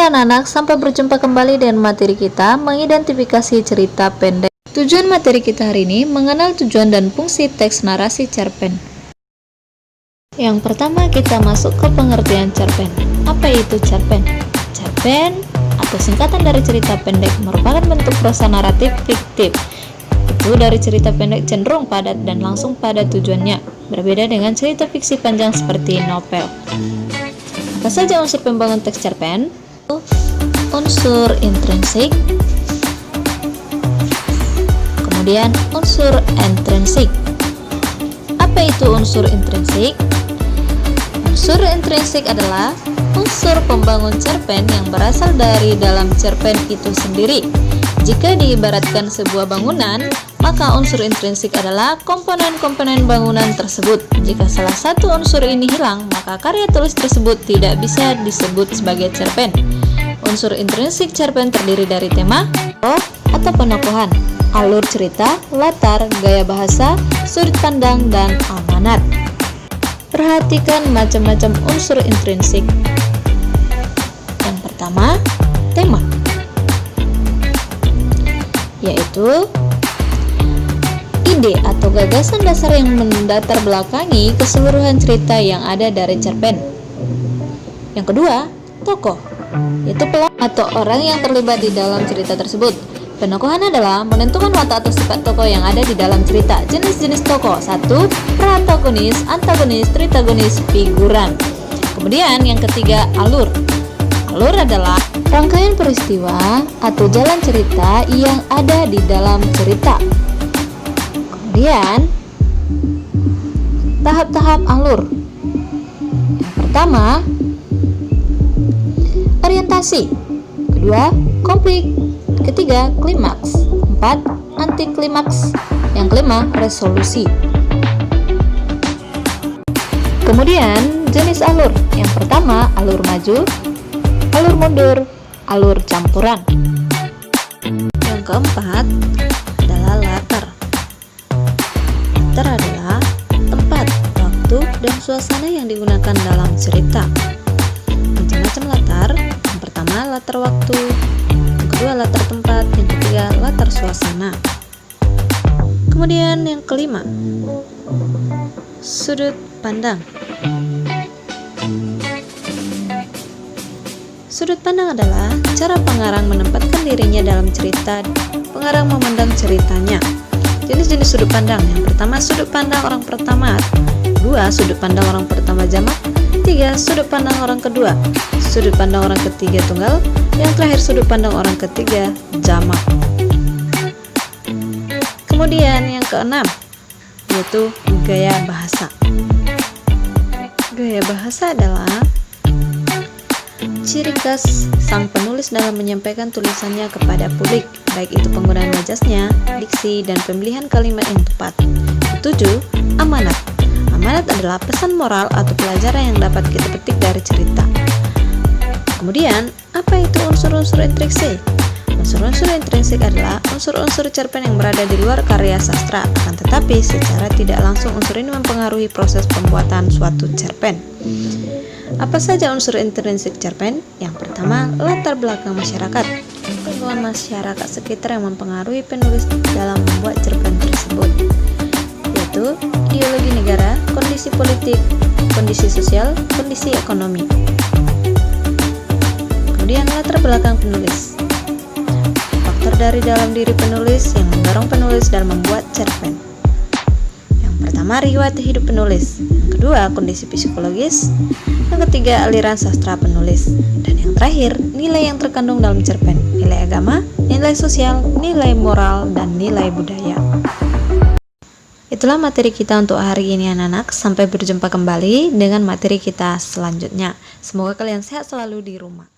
anak-anak, sampai berjumpa kembali dengan materi kita mengidentifikasi cerita pendek. Tujuan materi kita hari ini mengenal tujuan dan fungsi teks narasi cerpen. Yang pertama, kita masuk ke pengertian cerpen. Apa itu cerpen? Cerpen atau singkatan dari cerita pendek merupakan bentuk prosa naratif fiktif. Itu dari cerita pendek cenderung padat dan langsung pada tujuannya, berbeda dengan cerita fiksi panjang seperti novel. Apa saja unsur pembangun teks cerpen? Unsur intrinsik, kemudian unsur ekstrinsik. Apa itu unsur intrinsik? Unsur intrinsik adalah unsur pembangun cerpen yang berasal dari dalam cerpen itu sendiri. Jika diibaratkan sebuah bangunan, maka unsur intrinsik adalah komponen-komponen bangunan tersebut. Jika salah satu unsur ini hilang, maka karya tulis tersebut tidak bisa disebut sebagai cerpen. Unsur intrinsik cerpen terdiri dari tema, atau penokohan, alur cerita, latar, gaya bahasa, sudut pandang, dan amanat. Perhatikan macam-macam unsur intrinsik. Yang pertama, tema, yaitu ide atau gagasan dasar yang mendatar belakangi keseluruhan cerita yang ada dari cerpen. Yang kedua, tokoh, yaitu pelakon atau orang yang terlibat di dalam cerita tersebut. Penokohan adalah menentukan watak atau sifat tokoh yang ada di dalam cerita. Jenis-jenis tokoh: 1. Protagonis, antagonis, tritagonis, figuran. Kemudian yang ketiga, alur. Alur adalah rangkaian peristiwa atau jalan cerita yang ada di dalam cerita. Kemudian tahap-tahap alur. Yang pertama, orientasi. Kedua, konflik. Ketiga, klimaks. 4, anti klimaks. Yang kelima, resolusi. Kemudian jenis alur. Yang pertama, alur maju, alur mundur, alur campuran. Yang keempat adalah latar. Latar adalah tempat, waktu, dan suasana yang digunakan dalam cerita. Macam-macam latar. Yang pertama, latar waktu. Yang kedua, latar tempat. Yang ketiga, latar suasana. Kemudian yang kelima, sudut pandang. Sudut pandang adalah cara pengarang menempatkan dirinya dalam cerita. Pengarang memandang ceritanya. Jenis-jenis sudut pandang. Yang pertama, sudut pandang orang pertama. 2. Sudut pandang orang pertama jamak. 3. Sudut pandang orang kedua. Sudut pandang orang ketiga tunggal. Yang terakhir, sudut pandang orang ketiga jamak. Kemudian yang keenam, yaitu gaya bahasa. Gaya bahasa adalah ciri khas sang penulis dalam menyampaikan tulisannya kepada publik, baik itu penggunaan majasnya, diksi, dan pemilihan kalimat yang tepat. 7. Amanat. Amanat adalah pesan moral atau pelajaran yang dapat kita petik dari cerita. Kemudian, apa itu unsur-unsur intrinsik? Unsur-unsur intrinsik adalah unsur-unsur cerpen yang berada di luar karya sastra, akan tetapi secara tidak langsung unsur ini mempengaruhi proses pembuatan suatu cerpen. Apa saja unsur intrinsik cerpen? Yang pertama, latar belakang masyarakat. Lingkungan masyarakat sekitar yang mempengaruhi penulis dalam membuat cerpen tersebut, yaitu ideologi negara, kondisi politik, kondisi sosial, kondisi ekonomi. Kemudian latar belakang penulis. Faktor dari dalam diri penulis yang mendorong penulis dalam membuat cerpen. Yang pertama, riwayat hidup penulis. Yang kedua, kondisi psikologis. Yang ketiga, aliran sastra penulis. Dan yang terakhir, nilai yang terkandung dalam cerpen. Nilai agama, nilai sosial, nilai moral, dan nilai budaya. Itulah materi kita untuk hari ini anak-anak. Sampai berjumpa kembali dengan materi kita selanjutnya. Semoga kalian sehat selalu di rumah.